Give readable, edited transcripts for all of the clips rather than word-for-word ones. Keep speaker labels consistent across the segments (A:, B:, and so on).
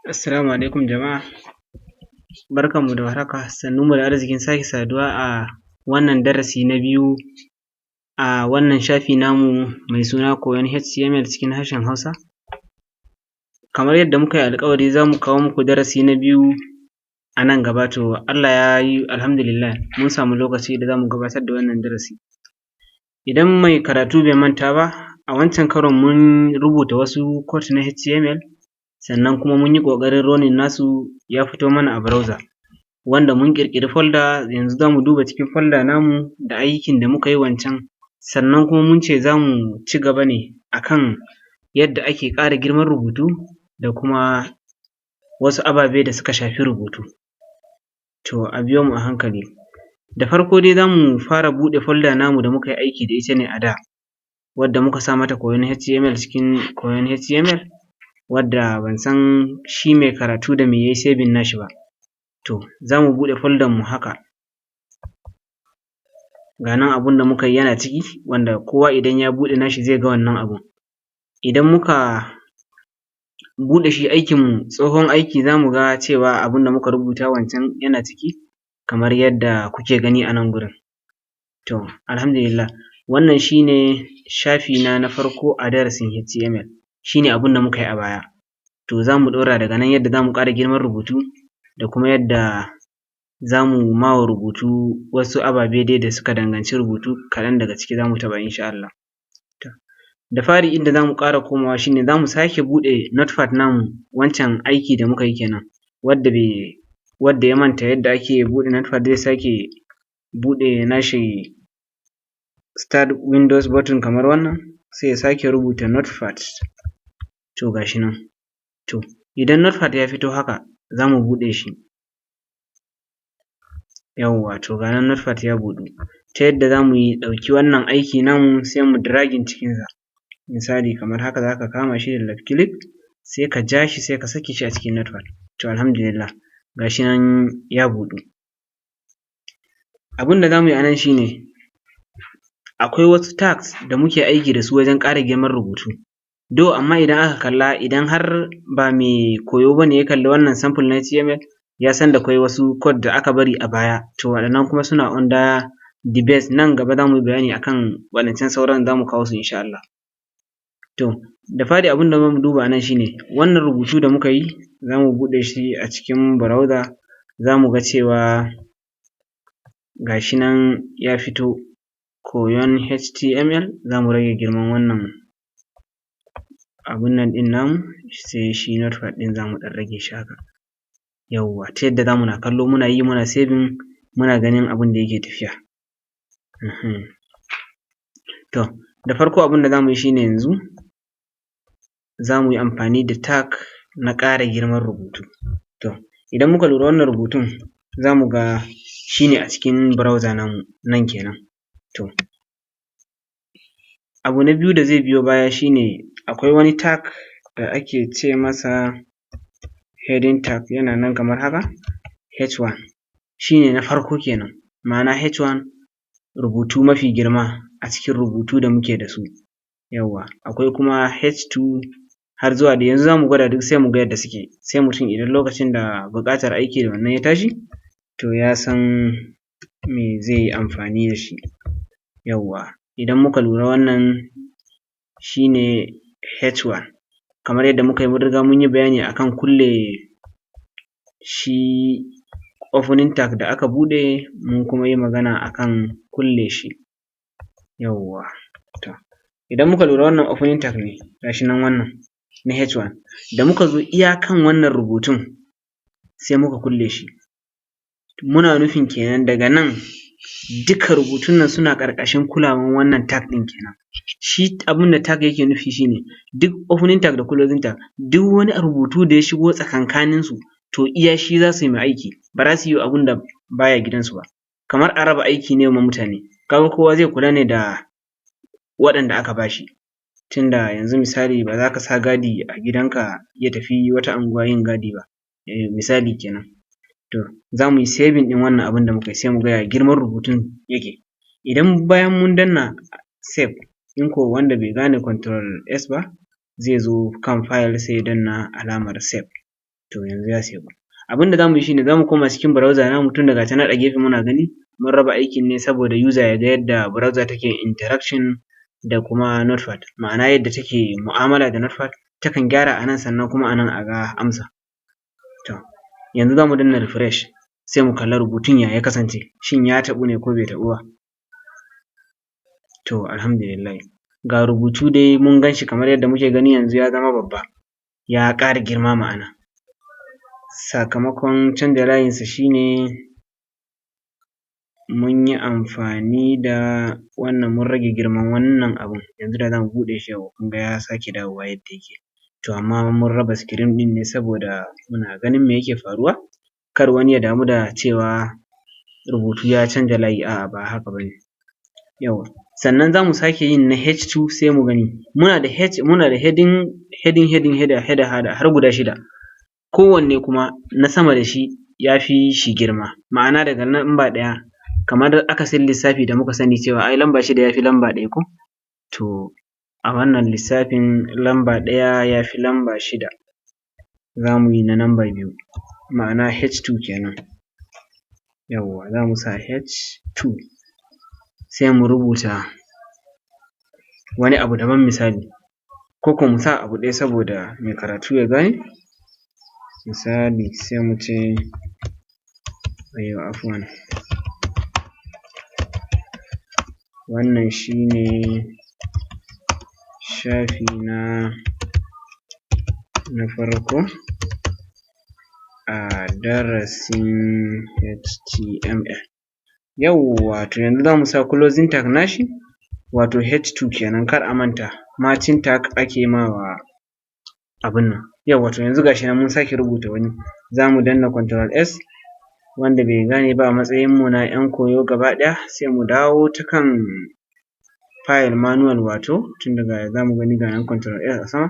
A: Assalamu alaikum jama'a, barkanmu da warhaka, sannunmu da arzikin sake saduwa a wannan darasi na biyu a wannan shafi namu mai suna koyon HTML cikin harshen Hausa. Kamar yadda muka yi alƙawari za mu kawo muku darasi na biyu a nan gaba, to Allah ya yi alhamdulillah mun samu lokaci da za mu gabatar da wannan darasi. Idan mai karatu bai manta ba, a wancan karon mun rubuta wasu code na HTML, sannan kuma mun yi ƙoƙarin running nasu ya fito mana a browser, wanda mun ƙirƙiri folder, yanzu za mu duba cikin folder namu da aikin da muka yi wancan, sannan kuma mun ce za mu ci gaba ne a kan yadda ake ƙara girman rubutu da kuma wasu ababe da suka shafi rubutu. To a biyo mu a hankali. Da farko dai za mu fara buɗe folder namu da muka yi aiki da ita ne a da, wadda muka sa mata koyon HTML cikin koyon HTML, wadda ban san shi mai karatu da me ya yi saving nashi ba. To za mu buɗe folder mu haka, ga nan abun da muka yi yana ciki, wanda kowa idan ya buɗe nashi zai ga wannan abun. Idan muka buɗe shi aikinmu, tsohon aiki, za mu ga cewa abun da muka rubuta wancan yana ciki, kamar yadda kuke gani a nan gurin. To alhamdulillah, wannan shi ne shafi na farko a darasin HTML, shi ne abun da muka yi a baya. To za mu ɗora daga nan yadda za mu ƙara girman rubutu da kuma yadda za mu ma wa rubutu wasu ababe dai da suka danganci rubutu, kaɗan daga ciki za mu taɓa insha Allah. Da fari inda za mu ƙara komawa shi ne za mu sake buɗe notepad namu, wancan aiki da muka yi kenan, wadda ya manta yadda ake buɗe notepad zai sake buɗe nashi start windows button kamar wannan, sai ya sake rubuta notepad. To ga shi nan. To idan notepad ya fito haka, za mu buɗe shi. Yawwa, to ga nan notepad ya buɗu. Ta yadda za mu ɗauki wannan aiki namu sai mu dragging cikinsa. Misali kamar haka za ka kama shi da left click, sai ka ja shi sai ka sake shi a cikin notepad. To alhamdulillah, ga shi nan ya buɗu. Abin da za mu yi a nan shi ne, akwai wasu tags da muke aiki da su wajen ƙara girman rubutu. Though amma idan aka kalla, idan har ba mai koyo ba ne ya kalli wannan sample na HTML, ya san da akwai wasu code da aka bari a baya, to waɗannan kuma suna under the base. Nan gaba za mu yi bayani a kan waɗancan sauran, za mu kawo su insha Allah. To da fari abin da za mu duba a nan shi ne, wannan rubutu da muka yi, za mu buɗe shi a cikin browser, za mu ga cewa ga shi nan ya fito, koyon HTML. Za mu rage girman wannan abun nan ɗin namu, sai shi notepad ɗin za mu ɗan rage shi haka. Yawwa, ta yadda za mu na kallo muna yi muna saving, muna ganin abin da yake tafiya. To da farko abin da za mu yi shi ne yanzu za mu yi amfani da tag na ƙara girman rubutu. To idan muka lura wannan rubutun, za mu ga shi ne a cikin browser namu nan kenan. To abu na biyu da zai biyo baya shi ne, akwai wani tag da ake ce masa heading tag, yana nan kamar haka, H1, shi ne na farko kenan, ma'ana H1 rubutu mafi girma a cikin rubutu da muke da su. Yawwa, akwai kuma H2 har zuwa da yanzu za mu gwada duk sai mu ga yadda suke, sai mutum idan lokacin da buƙatar aiki da wannan ya tashi, to ya san me zai yi amfani da shi. Yawwa, idan muka lura wannan shi ne H1, kamar yadda muka yi mun riga mun yi bayani a kan kulle shi opening tag da aka buɗe, mun kuma yi magana a kan kulle shi. Yawwa, to idan muka lura wannan opening tag ne, ga shi nan wannan na H1, da muka zo iya kan wannan rubutun sai muka kulle shi, muna nufin kenan daga nan duka rubutun nan suna ƙarƙashin kulawan wannan tag ɗin kenan. Shi abin da tag yake nufi shi ne, duk opening tag da closing tag, duk wani rubutu da ya shigo tsakankaninsu, to iya shi za su yi ma aiki, ba za su yi abin da baya gidansu ba. Kamar a raba aiki ne ma mutane, ka ga kowa zai kula ne da waɗanda aka ba shi, tunda yanzu misali ba za ka sa gadi a gidanka ya tafi wata unguwa yin gadi ba, misali kenan. To za mu yi saving ɗin wannan abin da muka yi, sai mu ga ya girman rubutun yake. Idan bayan mun danna save, in ko wanda bai gane control S ba, zai zo kan file sai ya danna alamar save. to yanzu ya sevu. Abin da za mu yi shi ne za mu koma cikin browser namu tun daga ta nan a gefe muna gani, mun raba aikin ne saboda user ya ga yadda browser take interaction da kuma notepad, ma'ana yadda take mu'amala da notepad, takan gyara a nan sannan kuma a nan a ga amsa. To yanzu za mu danna refresh sai mu kalli rubutun ya kasance, shin ya taɓu ne ko bai taɓu ba. To alhamdulillah, ga rubutu dai mun gan shi kamar yadda muke gani yanzu ya zama babba, ya ƙara girma ma'ana. Sakamakon canja layinsa shi ne mun yi amfani da wannan, mun rage girman wannan abun, yanzu da za mu buɗe shi kun ga ya sake dawowa yadda yake. To amma mun raba screen ɗin ne saboda muna ganin me yake faruwa, kar wani ya damu da cewa rubutu ya canja layi, a'a ba haka ba ne. Yawwa, sannan za mu sake yin na H2 sai mu gani, muna da heading header har guda 6, kowanne kuma na sama da shi ya fi shi girma, ma'ana daga lamba 1 kamar akasin lissafi da muka sani cewa ai lamba 6 ya fi lamba 1 ko? To a wannan lissafin lamba 1 ya fi lamba 6, za mu yi na lamba 2, ma'ana H2 kenan. Yawwa, za mu sa H2 sai mu rubuta wani abu daban misali, ko ko mu sa abu ɗaya saboda mai karatu ya gane. Misali sai mu ce wannan shi ne shafi na farko a darasin HTML. Yawwa, to yanzu za mu sa closing tag nashi, wato H2 kenan, kar a manta matching tag ake ma wa abin nan. Yawwa, to yanzu ga shi nan mun sake rubuta wani, za mu danna Control S, wanda bai gane ba a matsayinmu na 'yan koyo gaba ɗaya sai mu dawo ta kan file manual, wato tun daga za mu gani ga nan Control S a sama,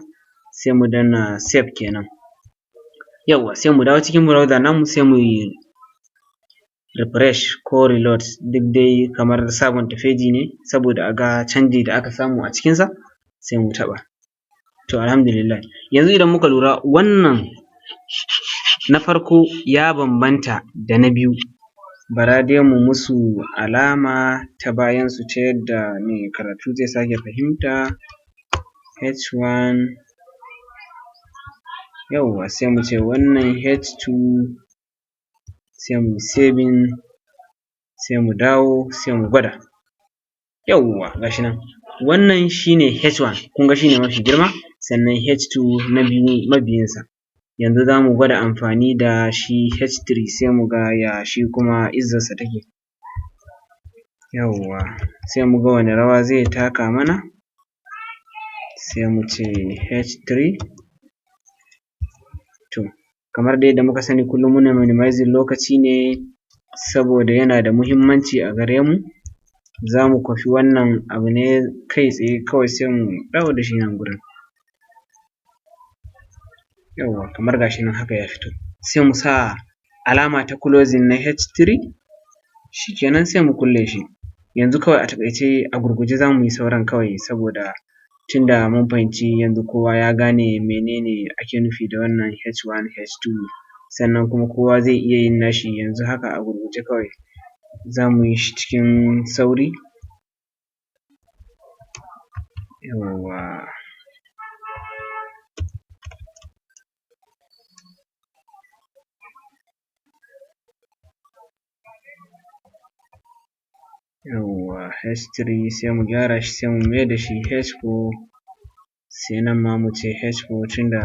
A: sai mu danna save kenan. Yawwa, sai mu dawo cikin browser namu sai mu yi refresh ko reload, duk dai kamar sabunta feji ne saboda a ga canji da aka samu a cikinsa, sai mu taɓa. To alhamdulillah, yanzu idan muka lura wannan na farko ya bambanta da na biyu, bara dai mu musu alama ta bayansu ta yadda mai karatu zai sake fahimta. H1, yawwa, sai mu ce wannan H2, sai mu yi saving, sai mu dawo sai mu gwada. Yawwa, ga shi nan wannan shi ne H1, kun ga shi ne mafi girma, sannan H2 na biyu mabiyinsa. Yanzu za mu gwada amfani da shi H3 sai mu ga ya shi kuma izzarsa take. Yawwa, sai mu ga wane rawa zai taka mana, sai mu ce H3. To kamar dai yadda muka sani kullum muna minimizing lokaci ne saboda yana da muhimmanci a gare mu, za mu kwafi wannan abu ne kai tsaye kawai sai mu dawo da shi nan gurin. Yawwa, kamar ga shi nan haka ya fito, sai mu sa alama ta closing na H3, shi kenan sai mu kulle shi. Yanzu kawai a taƙaice a gurguje za mu yi sauran kawai saboda tunda mun fahimci yanzu kowa ya gane menene ake nufi da wannan H1, H2, sannan kuma kowa zai iya yin nashi yanzu haka a gurguje kawai za mu yi shi cikin sauri. Yawwa, H3 sai mu gyara shi sai mu mai da shi H4, sai nan ma mu ce H4 tunda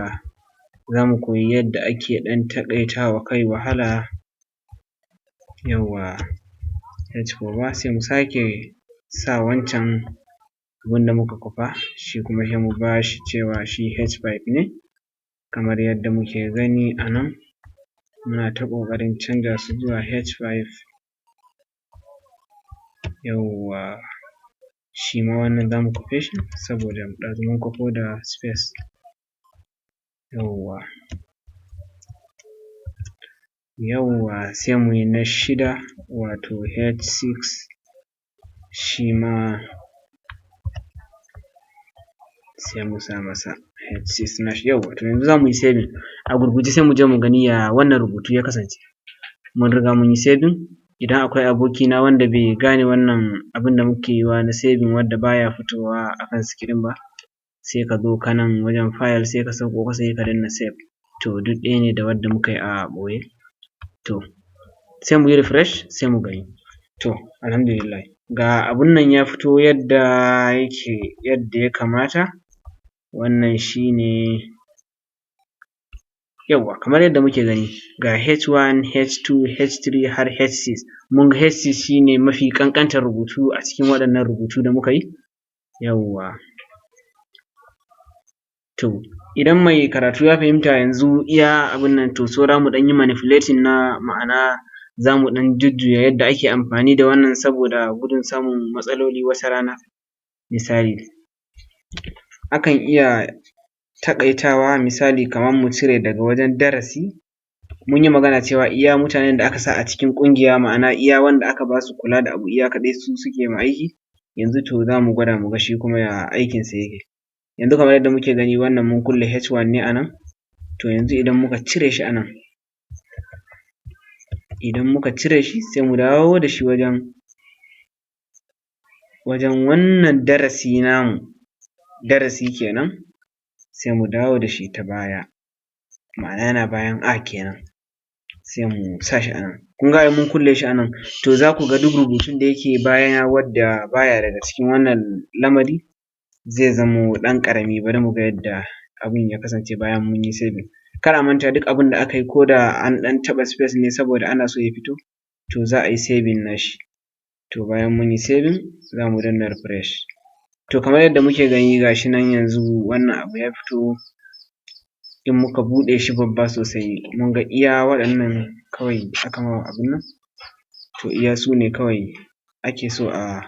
A: za mu koyi yadda ake ɗan taƙaitawa kai wahala. Yawwa, H4 ba, sai mu sake sa wancan abin da muka kwafa, shi kuma sai mu ba shi cewa shi H5 ne, kamar yadda muke gani a nan muna ta ƙoƙarin canja su zuwa H5. Yawwa, shi ma wannan za mu kwafe shi saboda ɗazu mun kwafo da space. Yawwa, sai mu yi na 6 wato H6, shi ma sai mu sa masa H6 yauwa. To yanzu za mu yi saving. A gurguje sai mu je mu gani ya wannan rubutu ya kasance. Mun riga mun yi saving. Idan akwai abokina wanda bai gane wannan abin da muke yi na saving wanda baya fitowa a kan screen ba, sai ka zo ka nan wajen file sai ka sauko ƙasa sai ka danna save. To duk ɗaya ne da wanda muka yi a ɓoye. To sai mu yi refresh sai mu gani. To alhamdulillah ga abun nan ya fito yadda yake, yadda ya kamata. Wannan shi ne yauwa kamar yadda muke gani ga H1, H2, H3 har H6. Mun ga H6 shi ne mafi ƙanƙantar rubutu a cikin waɗannan rubutu da muka yi. Yauwa. To idan mai karatu ya fahimta yanzu iya abun nan to saura mu ɗan yi manipulating na ma'ana za mu ɗan jujjuya yadda ake amfani da wannan saboda gudun samun matsaloli wata rana. Misali, akan iya taƙaitawa misali kamar mu cire daga wajen darasi, mun yi magana cewa iya mutanen da aka sa a cikin ƙungiya ma'ana iya wanda aka ba su kula da abu iya kaɗai su suke ma aiki. Yanzu to za mu gwada mu ga shi kuma ya aikinsa yake. Yanzu kamar yadda muke gani wannan mun kulle H1 ne a nan. To yanzu idan muka cire shi a nan, idan muka cire shi sai mu dawo da shi wajen wannan darasi namu, darasi kenan, sai mu dawo da shi ta baya, ma'ana yana bayan A kenan, sai mu sa shi a nan. Kun ga ai mun kulle shi a nan, to za ku ga duk rubutun da yake baya wadda baya daga cikin wannan lamari zai zamo ɗan ƙarami. Bari mu ga yadda abin ya kasance bayan mun yi saving. Kar a manta duk abin da aka yi ko da an ɗan taɓa space ne saboda ana so ya fito, to za a yi saving nashi. To bayan mun yi saving za mu danna refresh. To kamar yadda muke gani ga shi nan yanzu wannan abu ya fito. In muka buɗe shi babba sosai mun ga iya waɗannan kawai aka ma abun nan, to iya su ne kawai ake so a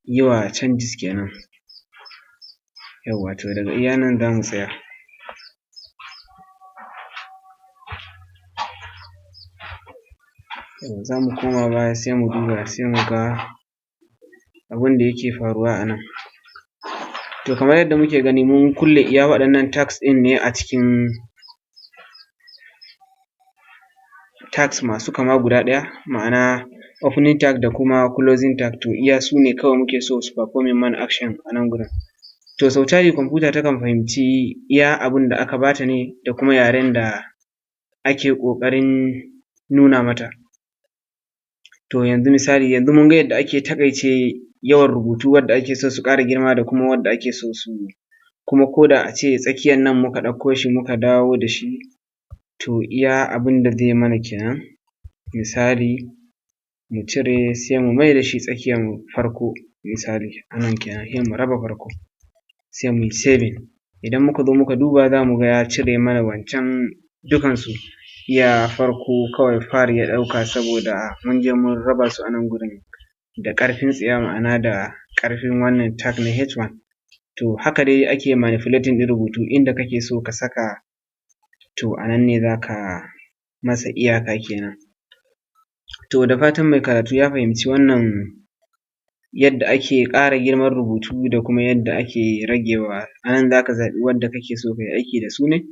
A: yi wa changes kenan. Yauwa to daga iya nan za mu tsaya. Za mu koma baya sai mu duba sai mu ga abin da yake faruwa a nan. To kamar yadda muke gani mun kulle iya waɗannan tags ɗin ne a cikin tags masu kama guda ɗaya, ma'ana opening tag da kuma closing tag. To iya su ne kawai muke so su performing mana action a nan gurin. To sau tari kwamfuta takan fahimci iya abin da aka ba ta ne da kuma yaren da ake ƙoƙarin nuna mata. To yanzu misali yanzu mun ga yadda ake taƙaice yawan rubutu wadda ake so su ƙara girma da kuma wadda ake so su, kuma ko da a ce tsakiyar nan muka ɗauko shi muka dawo da shi, to iya abin da zai mana kenan. Misali mu cire sai mu mai da shi tsakiyar farko, misali a nan kenan sai mu raba farko sai mu yi saving. Idan muka zo muka duba za mu ga ya cire mana wancan dukansu, iya farko kawai fari ya ɗauka saboda mun je mun raba su a nan gurin da ƙarfin tsiya, ma'ana da ƙarfin wannan tag na H1. To haka dai ake manipulating ɗin rubutu, inda kake so ka saka to a nan ne za ka masa iyaka kenan. To da fatan mai karatu ya fahimci wannan yadda ake ƙara girman rubutu da kuma yadda ake ragewa. A nan za ka zaɓi wadda kake so ka yi aiki da su ne,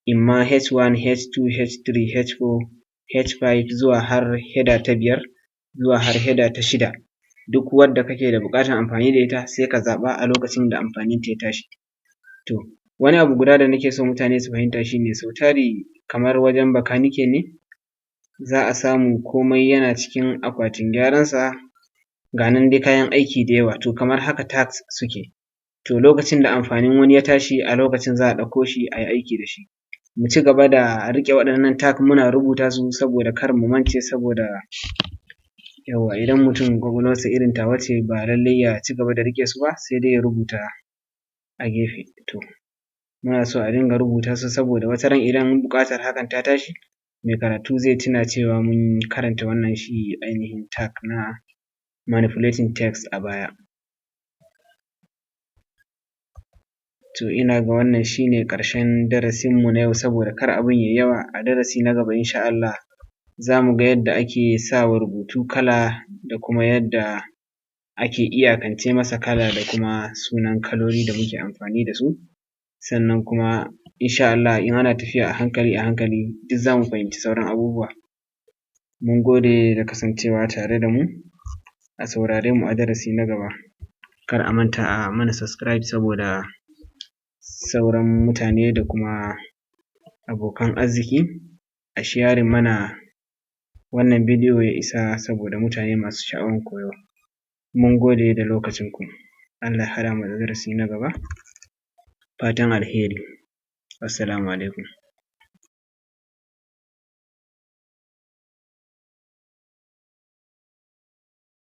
A: imma H1, H2, H3, H4, H5 zuwa har header ta 5 zuwa har header ta 6. Duk wadda kake da buƙatar amfani da ita sai ka zaɓa a lokacin da amfaninta ya tashi. To wani abu guda da nake so mutane su fahimta shi ne sau tari kamar wajen bakanike ne, za a samu komai yana cikin akwatin gyaransa, ga nan dai kayan aiki da yawa, to kamar haka tags suke. To lokacin da amfanin wani ya tashi a lokacin za a ɗauko shi a yi aiki da shi. Mu ci gaba da riƙe waɗannan tag muna rubuta su saboda kar mu mance, saboda yauwa idan mutum ƙwaƙwalwarsa irin tawa ce ba lallai ya ci gaba da riƙe su ba, sai dai ya rubuta a gefe. To muna so a dinga rubuta su saboda wata ran idan buƙatar hakan ta tashi mai karatu zai tuna cewa mun karanta wannan shi ainihin tag na manipulating text a baya. To ina ga wannan shi ne ƙarshen darasinmu na yau, saboda kar abin ya yi yawa, a darasi na gaba insha Allah za mu ga yadda ake sa wa rubutu kala da kuma yadda ake iyakance masa kala da kuma sunan kaloli da muke amfani da su. sannan kuma insha Allah in ana tafiya a hankali a hankali duk za mu fahimci sauran abubuwa. Mun gode da kasancewa tare da mu, a saurare mu a darasi na gaba. Kar a manta a mana subscribe saboda sauran mutane da kuma abokan arziki, a sharing mana wannan bidiyo ya isa saboda mutane masu sha'awan koyo. Mun gode da lokacinku. Allah ya haɗa mu da darasi na gaba. Fatan alheri. Assalamu alaikum.